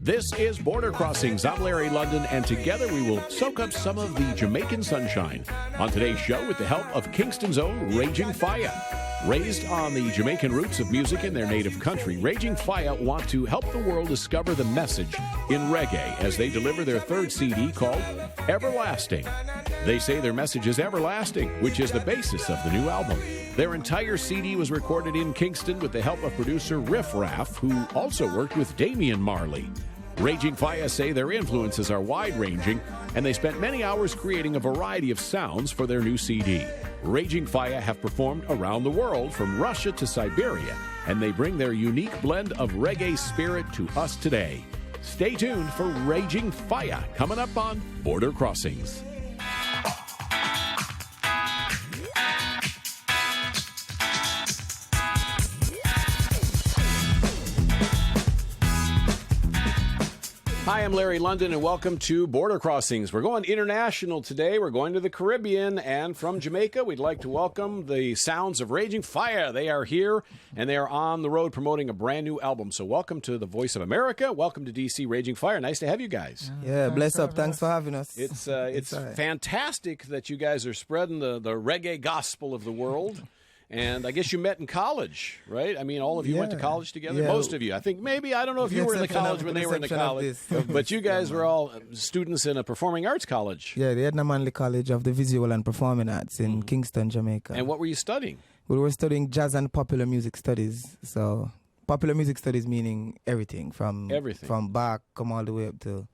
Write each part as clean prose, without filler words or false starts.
This is Border Crossings. I'm Larry London, and together we will soak up some of the Jamaican sunshine on today's show with the help of Kingston's own Raging Fyah. Raised on the Jamaican roots of music in their native country, Raging Fyah want to help the world discover the message in reggae as they deliver their third CD called Everlasting. They say their message is everlasting, which is the basis of the new album. Their entire CD was recorded in Kingston with the help of producer Riff Raff, who also worked with Damian Marley. Raging Fyah say their influences are wide-ranging, and they spent many hours creating a variety of sounds for their new CD. Raging Fyah have performed around the world, from Russia to Siberia, and they bring their unique blend of reggae spirit to us today. Stay tuned for Raging Fyah, coming up on Border Crossings. Hi, I'm Larry London, and welcome to Border Crossings. We're going international today. We're going to the Caribbean, and from Jamaica, we'd like to welcome the sounds of Raging Fyah. They are here, and they are on the road promoting a brand new album. So welcome to the Voice of America. Welcome to D.C. Raging Fyah. Nice to have you guys. Yeah, bless up. Thanks for having us. It's fantastic that you guys are spreading the reggae gospel of the world. And I guess you met in college, right? I mean, all of you went to college together? Yeah. Most of you. I think maybe, I don't know if you were in the college when they were in the college. But you guys were all students in a performing arts college. Yeah, the Edna Manley College of the Visual and Performing Arts in Kingston, Jamaica. And what were you studying? We were studying jazz and popular music studies. So popular music studies meaning everything. From Bach, come all the way up to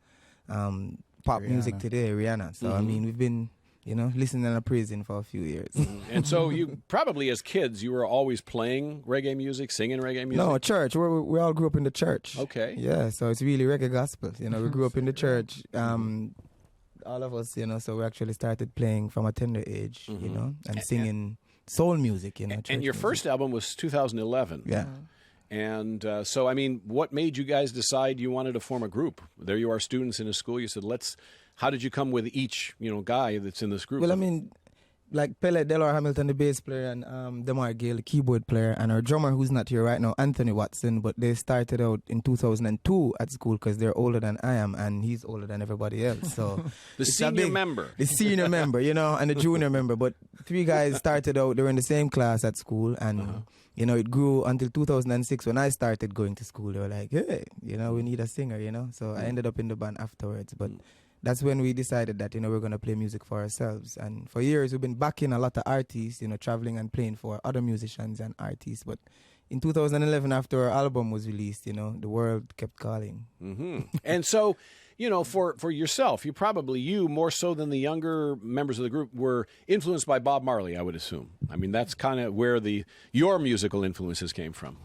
pop music today, Rihanna. So, I mean, we've been... listening and praising for a few years. And so you probably, as kids, you were always playing reggae music, singing reggae music? No, church. We all grew up in the church. Okay. Yeah, so it's really reggae gospel. We grew up in the church. All of us, so we actually started playing from a tender age, and singing soul music, And your first album was 2011. Yeah. And so, I mean, what made you guys decide you wanted to form a group? There you are, students in a school. You said, how did you come with each, guy that's in this group? Well, I mean, like Pele Delor Hamilton, the bass player, and Demar Gale, the keyboard player, and our drummer, who's not here right now, Anthony Watson, but they started out in 2002 at school because they're older than I am, and he's older than everybody else. So the senior member. The senior member, and the junior member. But three guys started out, they were in the same class at school, and... it grew until 2006 when I started going to school. They were like, hey, we need a singer, So I ended up in the band afterwards. But that's when we decided that, we're going to play music for ourselves. And for years, we've been backing a lot of artists, traveling and playing for other musicians and artists. But in 2011, after our album was released, the world kept calling. Mm-hmm. And so... for yourself, you more so than the younger members of the group were influenced by Bob Marley, I would assume. I mean, that's kind of where your musical influences came from.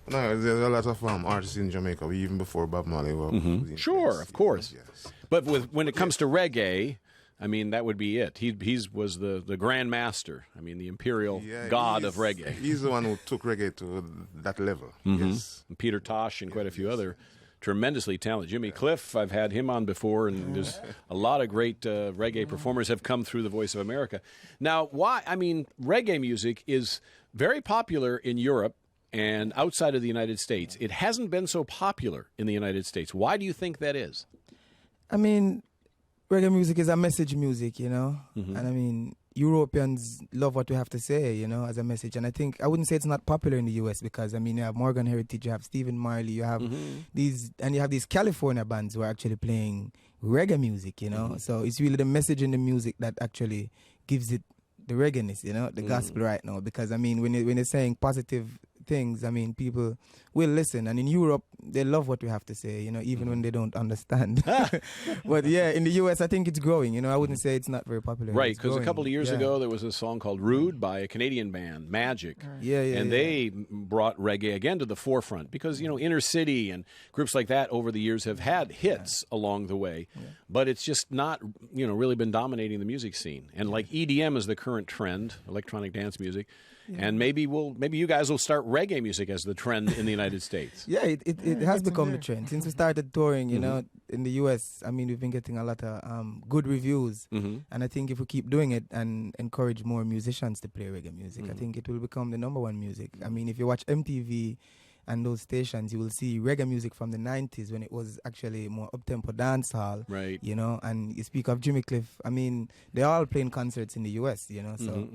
No, there's a lot of artists in Jamaica, even before Bob Marley was Sure, of course. Yes. But when it comes to reggae, I mean, that would be it. He was the grand master. I mean, the imperial god of reggae. He's the one who took reggae to that level. Mm-hmm. Yes. And Peter Tosh and quite a few other tremendously talented. Jimmy Cliff, I've had him on before, and there's a lot of great reggae performers have come through the Voice of America. Now, reggae music is very popular in Europe and outside of the United States. It hasn't been so popular in the United States. Why do you think that is? I mean, reggae music is a message music, and I mean, Europeans love what we have to say, as a message. And I wouldn't say it's not popular in the U.S. because, I mean, you have Morgan Heritage, you have Stephen Marley, you have these California bands who are actually playing reggae music, So it's really the message in the music that actually gives it the reggae-ness, the gospel right now. Because, I mean, when you're saying positive things, I mean, people will listen. And in Europe, they love what we have to say, even when they don't understand. But yeah, in the US, I think it's growing. I wouldn't say it's not very popular. Right, because a couple of years ago, there was a song called Rude by a Canadian band, Magic. And they brought reggae again to the forefront because, Inner City and groups like that over the years have had hits along the way. But it's just not, really been dominating the music scene. And like EDM is the current trend, electronic dance music. And maybe you guys will start reggae music as the trend in the United States. Yeah, it has become the trend. Since we started touring, in the US, I mean, we've been getting a lot of good reviews. And I think if we keep doing it and encourage more musicians to play reggae music, I think it will become the number one music. I mean, if you watch MTV and those stations, you will see reggae music from the 90s when it was actually more up-tempo dancehall. Right. You know, and you speak of Jimmy Cliff, I mean, they're all playing concerts in the US, you know, so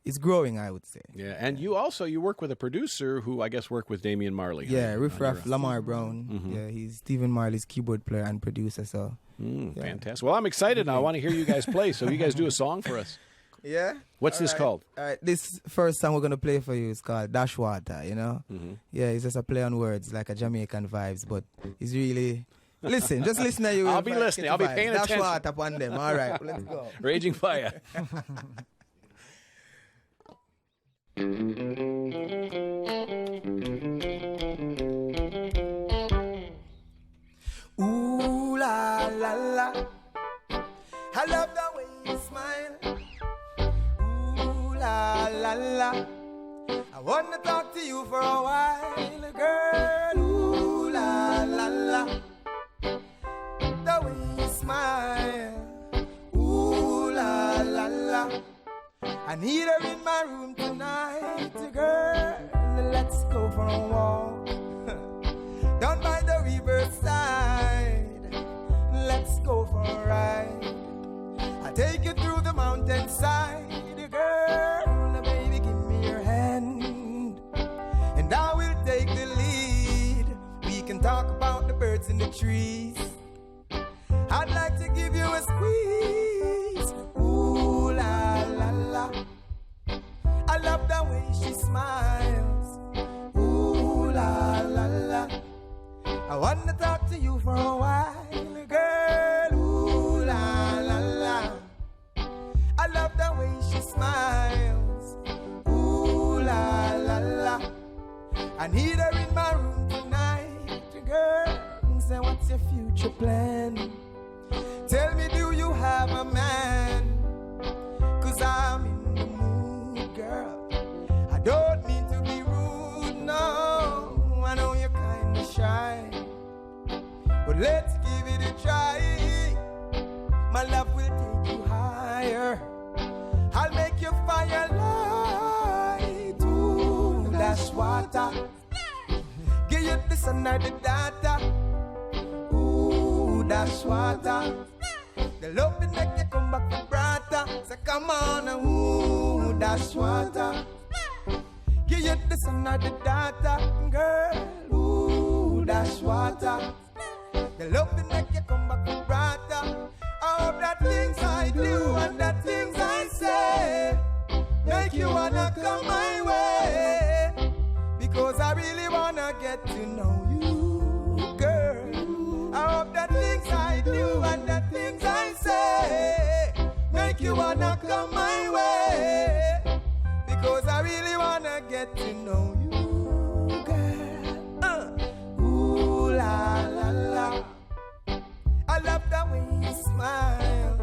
it's growing, I would say. Yeah, and you work with a producer who I guess worked with Damian Marley. Yeah, Riff Raff, Lamar Brown. Yeah, he's Stephen Marley's keyboard player and producer, so. Yeah. Fantastic. Well, I'm excited now. I want to hear you guys play, so you guys do a song for us. Yeah? What's this called? All right, this first song we're going to play for you is called Dash Water, you know? Yeah, it's just a play on words, like a Jamaican vibes, but it's really... Listen, just listen to you. I'll be listening. I'll be paying attention. Dash Water upon them. All right, let's go. Raging Fyah. Ooh la la la, I love the way you smile. Ooh la la la, I wanna talk to you for a while, girl. Ooh la la la, the way you smile. Ooh la la la, I need her in my room tonight, girl. Let's go for a walk down by the riverside. Let's go for a ride. I'll take you through the mountainside, girl. Baby, give me your hand, and I will take the lead. We can talk about the birds in the trees. I'd like to give you a squeeze. Ooh la la la, I love the way she smiles. Ooh la la la, I wanna talk to you for a while, girl. Ooh la la la, I love the way she smiles. Ooh la la la, I need her in my room tonight, girl. Say, what's your future plan? Tell me, do you have a man? 'Cause I'm in the mood, girl. I don't mean to be rude, no. I know you're kinda shy, but let's give it a try. My love will take you higher. I'll make your fire light. Ooh, dash water. Give you the sun or the data. Ooh, dash water. The love will make you come back for brata. So come on, ooh, dash water. Give you the sun or the data, girl. Ooh, dash water. The love will make you come back for brata. I hope that things I do and that things I say make you wanna come my way, because I really wanna get to know you, girl. I hope that things I do and that things I say make you wanna come my way, because I really wanna get to know you, girl. Ooh la la la, I love the way you smile.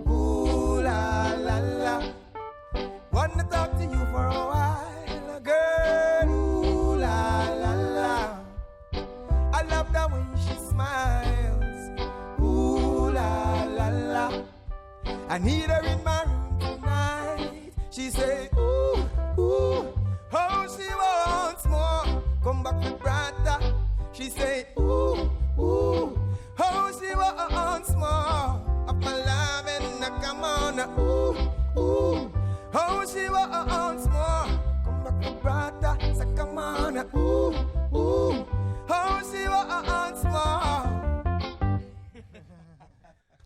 Ooh la la la, wanna talk to you for a while, girl. Ooh la la la, I love the way she smiles. Ooh la la la, I need her in my room tonight. She say, ooh, ooh, oh, she wants more. Come back with brother. She say, ooh, ooh, oh, she wants more of my love and come on, ooh, ooh, oh, she wants more. Come back with brother. So come on, ooh, ooh, oh, she wants more.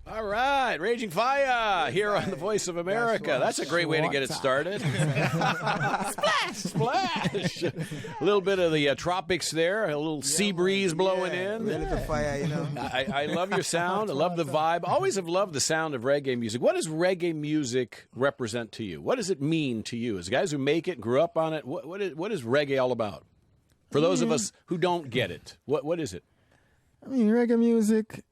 All right, Raging Fyah here on the Voice of America. That's a great way to get it started. Splash, splash. A little bit of the tropics there, a little sea breeze blowing in. A little fire, you know. I love your sound. I love the vibe. Always have loved the sound of reggae music. What does reggae music represent to you? What does it mean to you? As guys who make it, grew up on it, what is reggae all about? For those of us who don't get it, what is it? I mean, reggae music,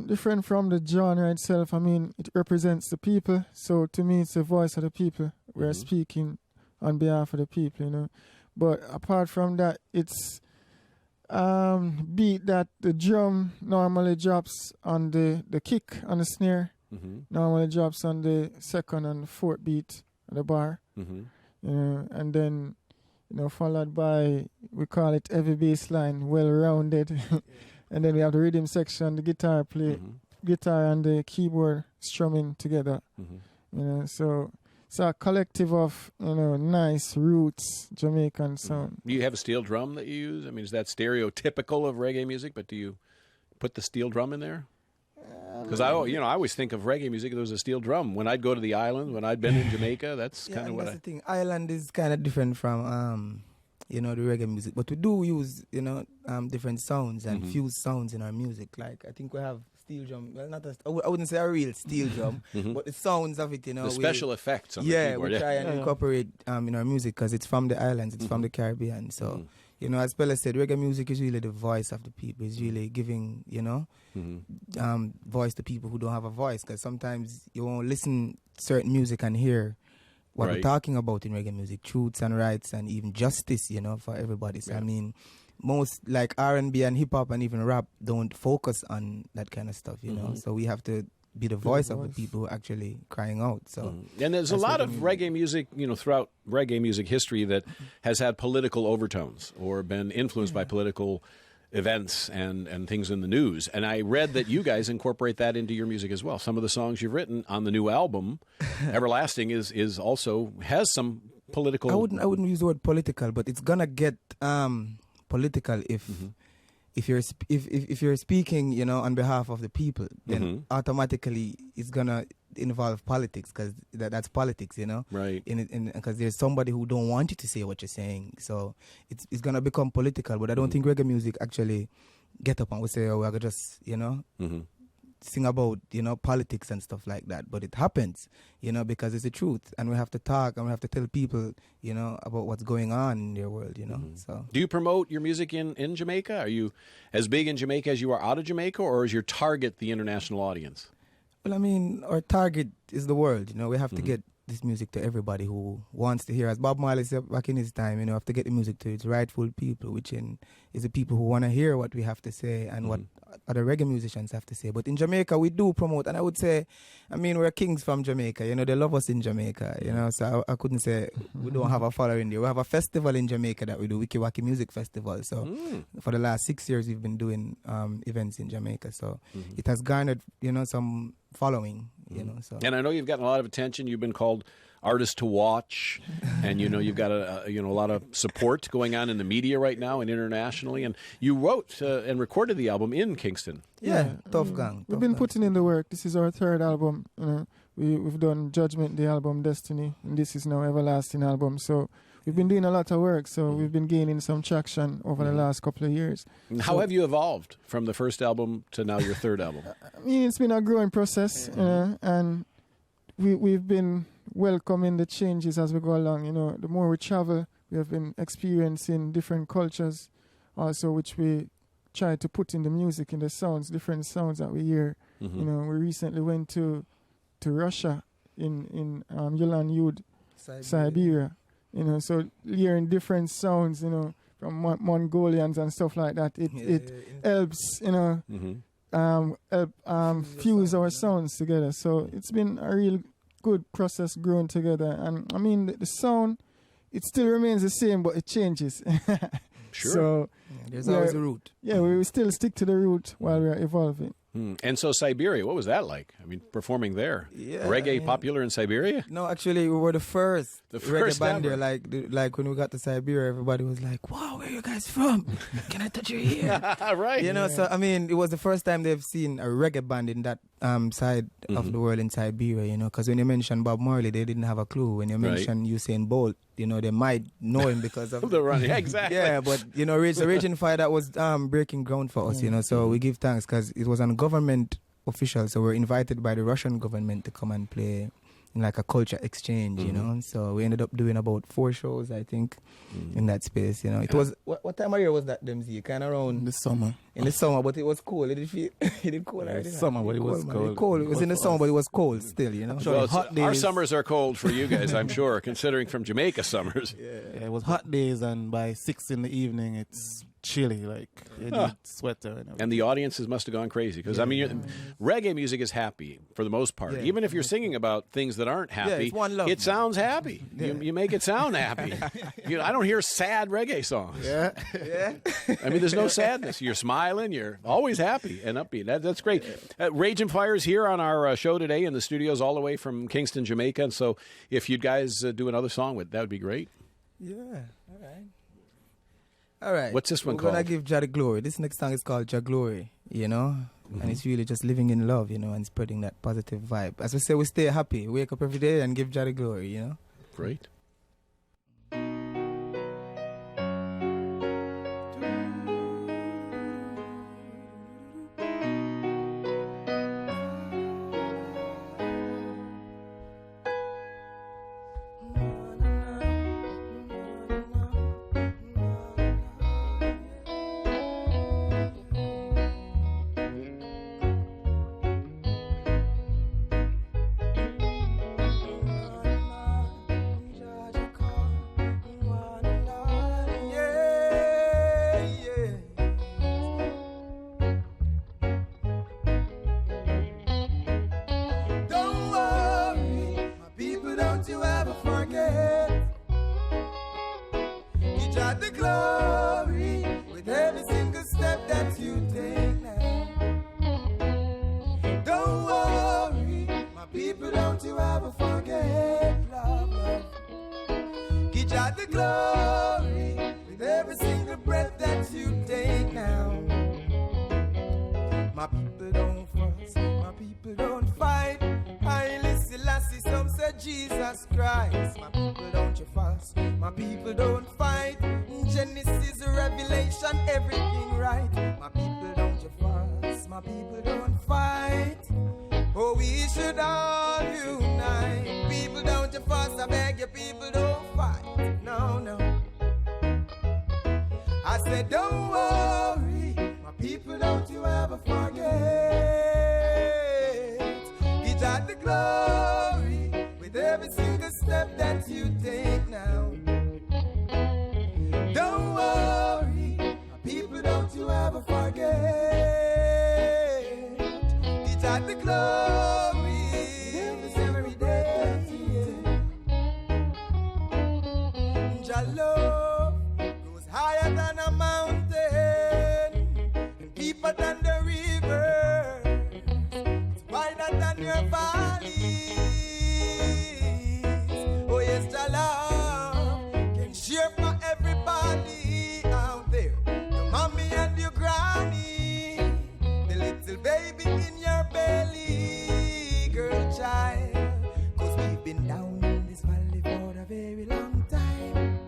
different from the genre itself. I mean, it represents the people. So to me, it's the voice of the people. We're speaking on behalf of the people, you know. But apart from that, it's beat that the drum normally drops on the kick on the snare. Normally drops on the second and fourth beat on the bar. You know, and then followed by, we call it heavy bass line, well-rounded. And then we have the rhythm section, the guitar guitar and the keyboard strumming together. So it's a collective of, nice roots Jamaican sound. Do you have a steel drum that you use? I mean, is that stereotypical of reggae music, but do you put the steel drum in there? Because I always think of reggae music, there was a steel drum. When I'd go to the island, when I'd been in Jamaica, that's kind of what that's the thing. Island is kind of different from, the reggae music. But we do use, different sounds and fuse sounds in our music. Like, I think we have steel drum. Well, I wouldn't say a real steel drum, but the sounds of it, the special effects on the keyboard. We try and incorporate in our music because it's from the islands, it's from the Caribbean. So, as Pella said, reggae music is really the voice of the people. It's really giving, voice to people who don't have a voice. Because sometimes you won't listen certain music and hear what we're talking about in reggae music, truths and rights and even justice, for everybody. So, I mean, most like R&B and hip-hop and even rap don't focus on that kind of stuff, So we have to be the voice of the people who are actually crying out. So, and there's a lot of reggae music, throughout reggae music history that has had political overtones or been influenced by political events and things in the news. And I read that you guys incorporate that into your music as well. Some of the songs you've written on the new album, Everlasting, is also has some political. I wouldn't use the word political, but it's gonna get political if you're speaking, on behalf of the people, then automatically it's gonna involve politics because that's politics, Right. Because there's somebody who don't want you to say what you're saying, so it's gonna become political. But I don't think reggae music actually get up and we say, oh, we're gonna just, sing about, politics and stuff like that. But it happens, because it's the truth. And we have to talk and we have to tell people, about what's going on in their world, So, do you promote your music in Jamaica? Are you as big in Jamaica as you are out of Jamaica, or is your target the international audience? Well, I mean, our target is the world, We have to get this music to everybody who wants to hear. As Bob Marley said back in his time, have to get the music to its rightful people, which is the people who want to hear what we have to say and what other reggae musicians have to say. But in Jamaica, we do promote, and I would say, we're kings from Jamaica. They love us in Jamaica. So I couldn't say we don't have a following there. We have a festival in Jamaica that we do, Wiki Waki Music Festival. So for the last 6 years, we've been doing events in Jamaica. So it has garnered, some following. So. And I know you've gotten a lot of attention. You've been called artist to watch, and you've got a lot of support going on in the media right now and internationally. And you wrote and recorded the album in Kingston. Yeah, Tough Gang. We've been putting in the work. This is our third album. We've done Judgment, the album Destiny, and this is now Everlasting album. So we've been doing a lot of work. So we've been gaining some traction over the last couple of years. And how have you evolved from the first album to now your third album? It's been a growing process, and we've been welcoming the changes as we go along. The more we travel, we have been experiencing different cultures also, which we try to put in the music, in the sounds, different sounds that we hear. We recently went to Russia in Yulan Yud, Siberia. So hearing different sounds, from Mongolians and stuff like that, it helps, fuse our sounds together. So it's been a real good process growing together. And the sound, it still remains the same, but it changes. Sure. So there's always a root. Yeah, we still stick to the root while we're evolving. And so Siberia, what was that like? Performing there. Yeah, reggae popular in Siberia? No, actually, we were the first reggae band ever. there. Like when we got to Siberia, everybody was like, "Wow, where are you guys from? Can I touch your ear?" Right. So it was the first time they've seen a reggae band in that side of the world in Siberia. Because when you mentioned Bob Marley, they didn't have a clue. When you mentioned Usain Bolt, they might know him because of the run. Yeah, exactly. Yeah, but Raging Fyah, that was breaking ground for us. So we give thanks because it was on government official, so we're invited by the Russian government to come and play in like a culture exchange, So we ended up doing about 4 shows, I think, in that space. It was what time of year was that, DMZ? Kind of around the summer. In the summer, but it was cool. It did cool. Summer, but it was cold. It was in the summer, but it was cold still. Well, hot days. Our summers are cold for you guys, I'm sure, considering from Jamaica summers. Yeah, it was hot days, and by 6 in the evening, it's chilly, like you need sweater and everything. And the audiences must have gone crazy because reggae music is happy for the most part. Yeah. Even if you're singing about things that aren't happy, it's one love, it man. sounds happy. You make it sound happy. I don't hear sad reggae songs. Yeah. I mean, there's no sadness. You're smiling. You're always happy and upbeat. That's great. Raging Fire's here on our show today in the studios all the way from Kingston, Jamaica. And so if you guys do another song with that would be great. Yeah, all right. What's this one We're called? gonna give Jah the glory. This next song is called Jah Glory, and it's really just living in love, and spreading that positive vibe. As we say, we stay happy, wake up every day and give Jah the glory, Great. Don't worry, my people, don't you ever forget. Give Jah the glory with every single step that you take now. Don't worry, my people, don't you ever forget. Love, love. Give Jah the glory with every single breath that you take now. My people don't fuss, my people don't fight. Haile Selassie, some say Jesus Christ. My people don't you fuss, my people don't fight. Genesis, Revelation, everything right. My people don't you fuss, my people don't fight. Oh, we should all unite. People don't you fuss, I beg you, people don't fight. No, no. I said don't worry, my people don't you ever forget. Give Jah the glory with every single step that you take now. Don't worry, my people don't you ever forget. Give Jah the glory every day that you take. Jah love goes higher than a mountain and deeper than the river. It's wider than your valleys. Oh yes, Jah love can share for everybody out there. Your mommy and your granny, the little baby in your belly, girl child. 'Cause we've been down in this valley for a very long time.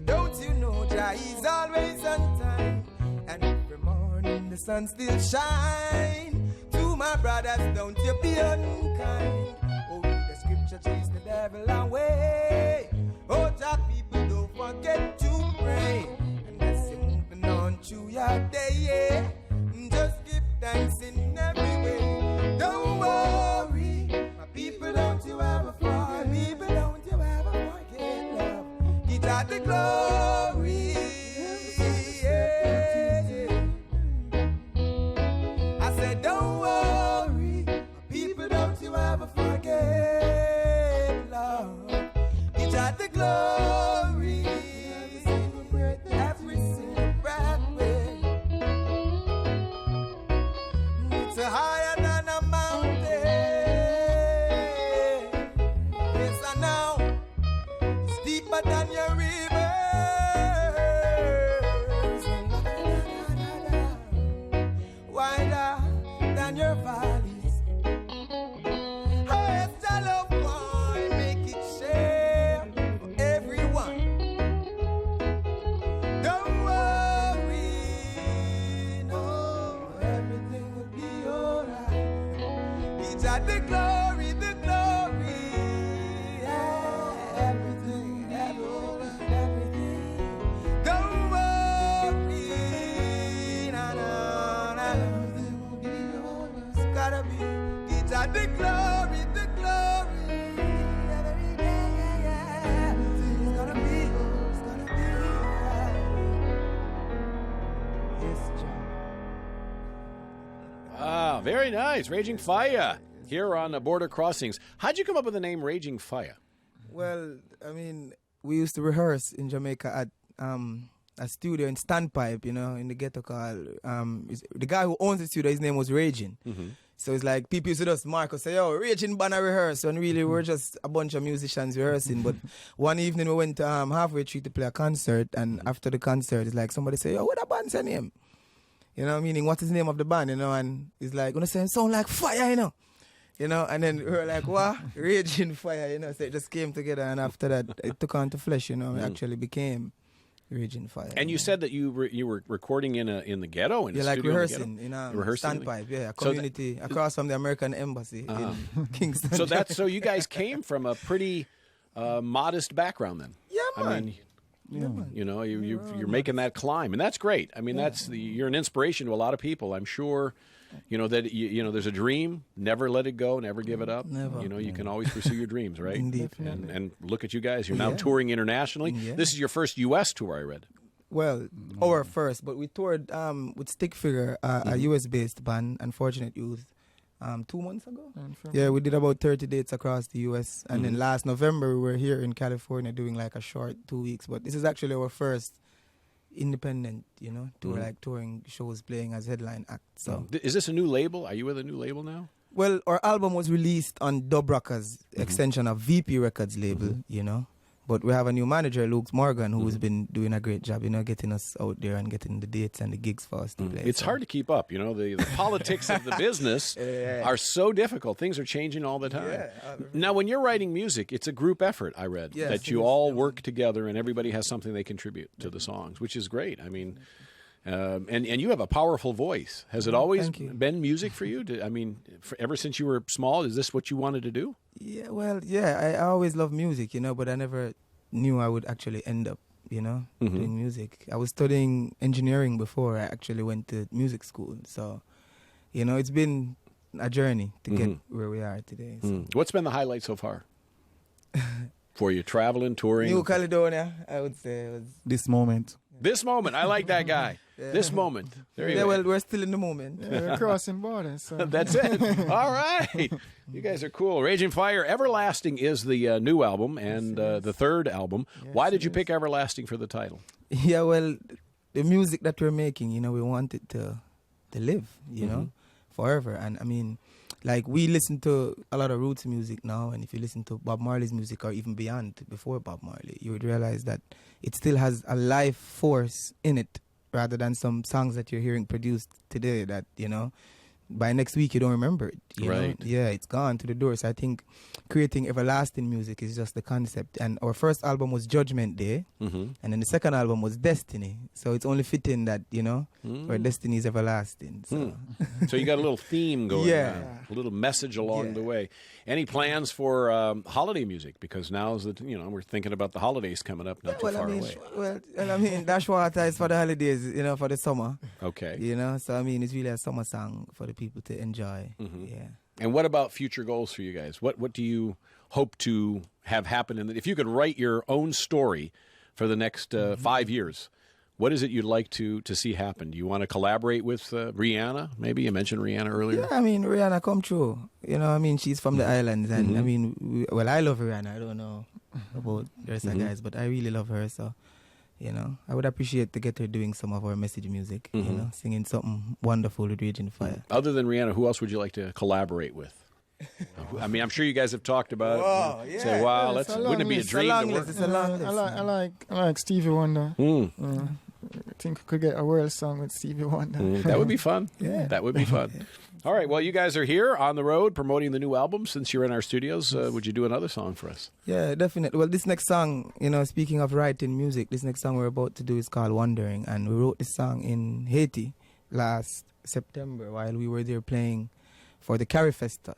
Don't you know Jah is always on time, and every morning the sun still shine. To my brothers, don't you be unkind. Oh, the scripture chase the devil away. Oh, Jah people, don't forget to pray, and as you're moving on through your day, yeah, just give thanks in every way. Don't worry, my people, don't you ever forget. My people, don't you ever forget love. Give Jah the glory. Yeah. I said, don't worry, my people, don't you ever forget love. Give Jah the glory. Every single breath, it's a higher than a mountain. Yes, I know. It's deeper than your rivers, wider than your valleys. Oh, yes, Jah love one, make it share for everyone. Don't worry, no, everything will be alright. Give Jah the glory, the glory. Yeah, everything, everything. Don't worry, na na na. Everything will be alright. It's gotta be. Give Jah the glory, the glory. Every day, yeah, yeah. It's gonna be alright. Ah, very nice. Raging Fyah here on Border Crossings. How'd you come up with the name Raging Fyah? Well, I mean, we used to rehearse in Jamaica at a studio in Standpipe, you know, in the ghetto called. The guy who owns the studio, his name was Raging. So it's like people used to just mark us, say, yo, Raging Banner rehearse. And really, we're just a bunch of musicians rehearsing. But one evening, we went to Halfway Tree to play a concert. And after the concert, it's like somebody say, yo, what that band's name? You know, meaning, what's the name of the band, you know? And it's like, gonna say, sound like fire, you know? You know, and then we were like, what? Raging Fyah, you know? So it just came together. And after that, it took on to flesh, you know? It actually became Raging Fyah. And you said that you were recording in the ghetto? In a like studio rehearsing in a rehearsing Standpipe, yeah, a community across from the American Embassy in Kingston. So you guys came from a pretty modest background then. Yeah, man. I mean, you know, you're making that climb, and that's great. I mean, you're an inspiration to a lot of people. I'm sure, you know, that you know there's a dream. Never let it go. Never give it up. Never. You know, you can always pursue your dreams, right? Indeed. And look at you guys. You're now touring internationally. Yeah. This is your first U.S. tour, I read. Well, our first, but we toured with Stick Figure, a US-based band, Unfortunate Youth, 2 months ago. Yeah, we did about 30 dates across the US. And then last November, we were here in California doing like a short 2 weeks. But this is actually our first independent, you know, tour, like touring shows, playing as headline act. So, Is this a new label? Are you with a new label now? well, our album was released on Dub Rockers, extension of VP Records label, you know. But we have a new manager, Luke Morgan, who's been doing a great job, you know, getting us out there and getting the dates and the gigs for us to play. It's hard to keep up. You know, the politics of the business are so difficult. Things are changing all the time. Now, when you're writing music, it's a group effort, I read, Yes, that you all work together and everybody has something they contribute to the songs, which is great. I mean, and you have a powerful voice. Has it always been music for you? Ever since you were small, is this what you wanted to do? Yeah, well, I always loved music, you know, but I never knew I would actually end up, you know, doing music. I was studying engineering before I actually went to music school. So, you know, it's been a journey to get where we are today. So. What's been the highlight so far for you? Traveling, touring? New Caledonia, I would say. Was This moment. This moment. I like that guy. This moment. There you go. well, we're still in the moment. Yeah, we're crossing borders. So. That's it. All right. You guys are cool. Raging Fyah. Everlasting is the new album and the third album. Why did you pick Everlasting for the title? Yeah, well, the music that we're making, you know, we want it to live, you know, forever. And I mean, like, we listen to a lot of roots music now, and if you listen to Bob Marley's music or even beyond, before Bob Marley, you would realize that it still has a life force in it, rather than some songs that you're hearing produced today that, you know, by next week you don't remember it. You know? Yeah, it's gone to the door. So I think creating everlasting music is just the concept. And our first album was Judgment Day, and then the second album was Destiny. So it's only fitting that, you know, our destiny is everlasting. So, So you got a little theme going Yeah. on, a little message along the way. Any plans for holiday music? Because now is we're thinking about the holidays coming up not too far away. Well, I mean, Dashwater is for the holidays, you know, for the summer. Okay. You know, so I mean, it's really a summer song for the people to enjoy. Yeah. And what about future goals for you guys? What do you hope to have happen? If you could write your own story for the next 5 years, what is it you'd like to see happen? Do you want to collaborate with Rihanna? Maybe you mentioned Rihanna earlier. Yeah, I mean, Rihanna come true. You know, I mean, she's from the islands, and I mean, I love Rihanna. I don't know about the rest of the guys, but I really love her. So, you know, I would appreciate to get her doing some of our message music. You know, singing something wonderful with Raging Fyah. Other than Rihanna, who else would you like to collaborate with? I mean, I'm sure you guys have talked about it. Yeah. Say, wow, It's a wouldn't it be a It's a dream long to work? list. It's a long list. I like Stevie Wonder. I think we could get a world song with Stevie Wonder. That would be fun. Yeah. That would be fun. All right. Well, you guys are here on the road promoting the new album. Since you're in our studios, would you do another song for us? Yeah, definitely. Well, this next song, you know, speaking of writing music, this next song we're about to do is called Wandering. And we wrote this song in Haiti last September while we were there playing for the Carry Festa.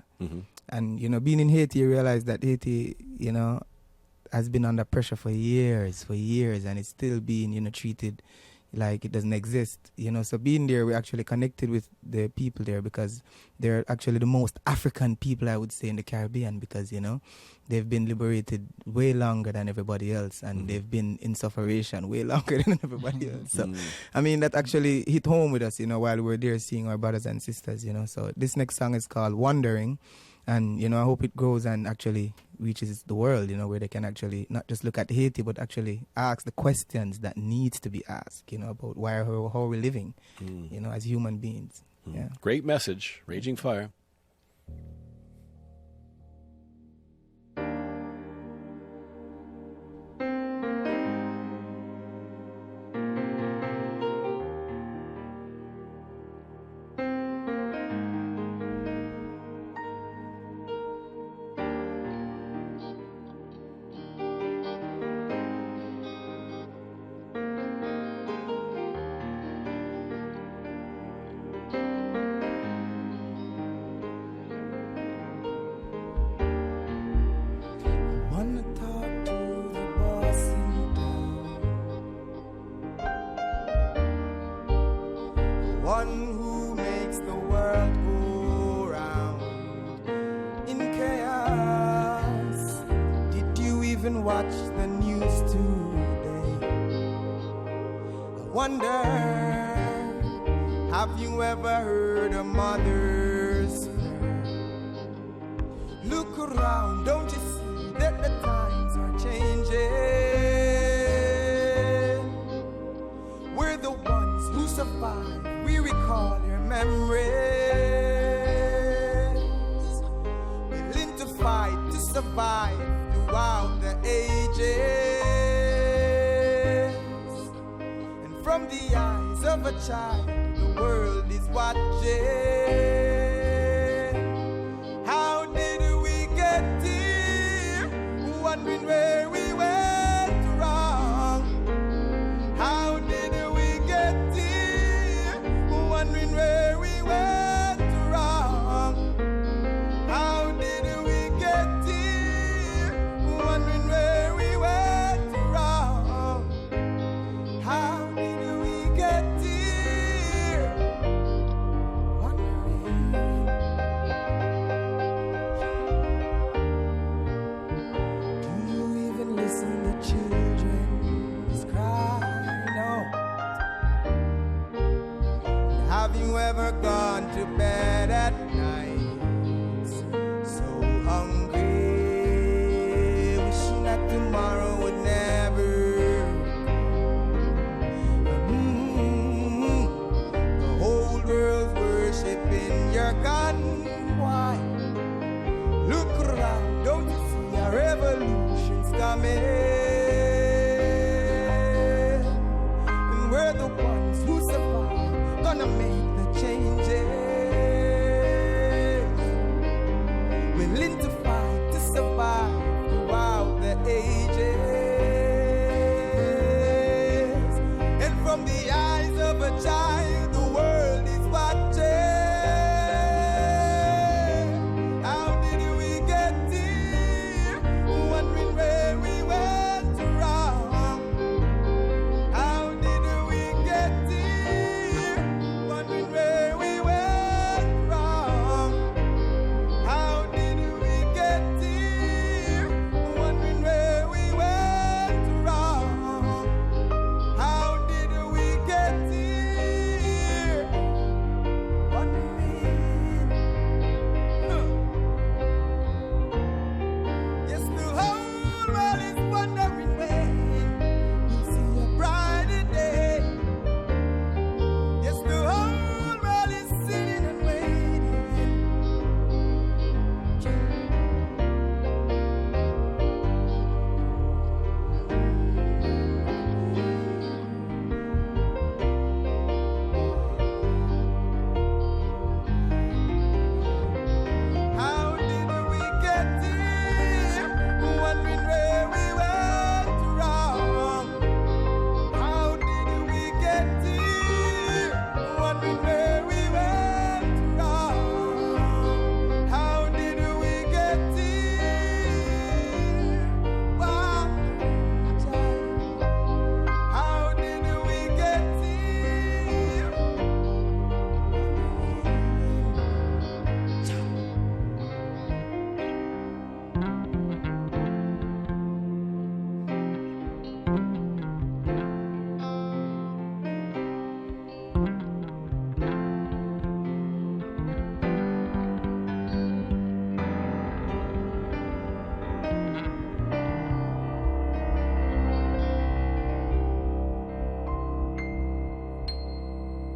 And, you know, being in Haiti, you realize that Haiti, you know, has been under pressure for years, and it's still being, you know, treated, like it doesn't exist, you know. So being there, we actually connected with the people there because they're actually the most African people, I would say, in the Caribbean, because, you know, they've been liberated way longer than everybody else, and they've been in sufferation way longer than everybody else. So, I mean, that actually hit home with us, you know, while we were there seeing our brothers and sisters, you know. So this next song is called Wandering, and, you know, I hope it grows and actually reaches the world, you know, where they can actually not just look at Haiti, but actually ask the questions that needs to be asked, you know, about how we're living, you know, as human beings. Yeah. Great message, Raging Fyah. Wanna talk to the boss in town, one who makes the world go round in chaos. Did you even watch the news today? I wonder, have you ever heard a mother's prayer? Look around, don't you see that the times are changing? We're the ones who survive, we recall their memories, willing to fight to survive throughout the ages. And from the eyes of a child, the world is watching. How did we get here? Wondering where we went wrong. How did we get here? Wondering where we went wrong. How did we get here? Wondering where we went wrong. How did we get here? Wondering. Do you even listen to children's cry? No. Have you ever gone to bed at night so hungry, wishing that tomorrow would never come? The whole world's worshiping your God. Why? Look around, don't you see a revolution's coming? And we're the ones who survive, gonna make the changes. Willing to fight to survive throughout the ages. And from the eyes of a child, the world is watching. How did we get here? Wondering where we went wrong. How did we get here? Wondering where we went wrong. How did we get here?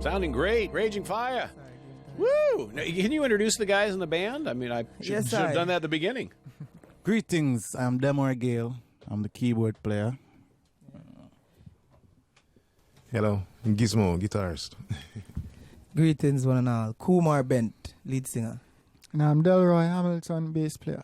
Sounding great. Raging Fyah. Woo! Now, can you introduce the guys in the band? I mean, I should have done that at the beginning. Greetings, I'm Demore Gale. I'm the keyboard player. Hello, Gizmo, guitarist. Greetings, one and all. Kumar Bent, lead singer. And I'm Delroy Hamilton, bass player.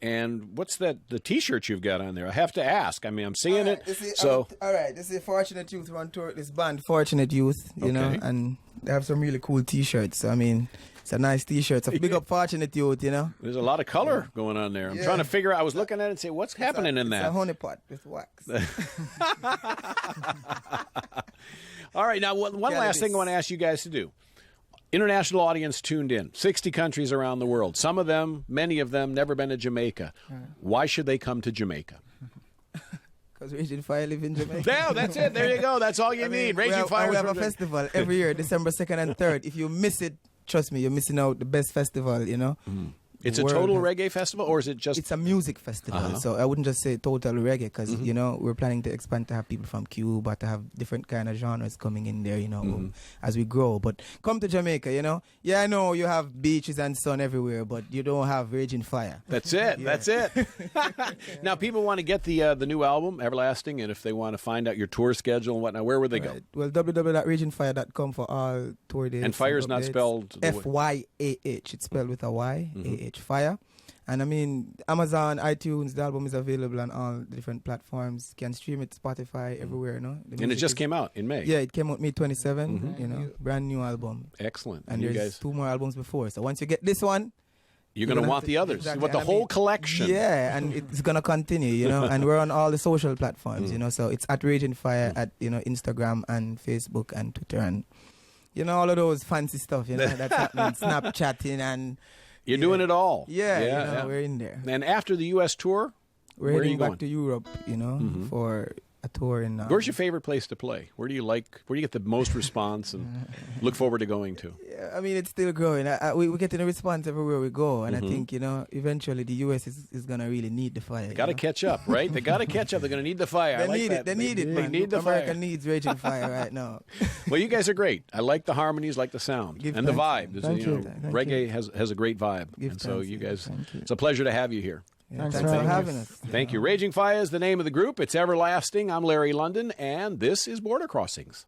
And what's the T-shirt you've got on there? I have to ask. I mean, I'm seeing it. All right, this is Fortunate Youth. We're on tour with this band, Fortunate Youth, you know, and they have some really cool T-shirts. So, I mean, it's a nice T-shirt. So big up Fortunate Youth, you know. There's a lot of color going on there. I'm trying to figure out. I was looking at it and say, what's happening in that? It's a honey pot with wax. All right, now one last thing I want to ask you guys to do. International audience tuned in, 60 countries around the world. Some of them, many of them, never been to Jamaica. Why should they come to Jamaica? Because Raging Fyah live in Jamaica. Yeah, that's it. There you go. That's all you need. Raging Fyah. We have a festival every year, December 2nd and 3rd. If you miss it, trust me, you're missing out the best festival, you know. It's a total reggae festival, or is it just... It's a music festival, so I wouldn't just say total reggae, because, you know, we're planning to expand to have people from Cuba, to have different kind of genres coming in there, you know, as we grow. But come to Jamaica, you know. Yeah, I know you have beaches and sun everywhere, but you don't have Raging Fyah. That's it. Yeah. That's it. Now, people want to get the new album, Everlasting, and if they want to find out your tour schedule and whatnot, where would they go? Well, www.ragingfyah.com for all tour dates. And Fire's not spelled... F-Y-A-H. It's spelled with a Y, A-H. Fyah. And I mean, Amazon, iTunes, the album is available on all the different platforms. You can stream it, Spotify, everywhere, you know. And it just came out in May. Yeah, it came out May 27, you know, brand new album. Excellent. And there's 2 more albums before. So once you get this one, you're going to want the others. Exactly. You want the whole collection. Yeah, and it's going to continue, you know. And we're on all the social platforms, you know. So it's at Raging Fyah at, you know, Instagram and Facebook and Twitter and, you know, all of those fancy stuff, you know, that's happening. Snapchatting and... You're doing it all. Yeah, you know, we're in there. And after the U.S. tour, we're where are you heading going? back to Europe, you know, for a tour in... Where's your favorite place to play? Where do you get the most response and look forward to going to? Yeah, I mean, it's still growing. We're getting a response everywhere we go. And I think, you know, eventually the U.S. is going to really need the Fyah. They got to catch up, right? They got to catch up. They're going to need the Fyah. They need it. They need it, man. They need the America Fyah. needs Raging Fyah right now. Well, you guys are great. I like the harmonies, like the sound. And the vibe. Thank you. Reggae has a great vibe. And so you guys, it's a pleasure to have you here. Yeah, thanks for having us. Thank you. Raging Fyah is the name of the group. It's Everlasting. I'm Larry London, and this is Border Crossings.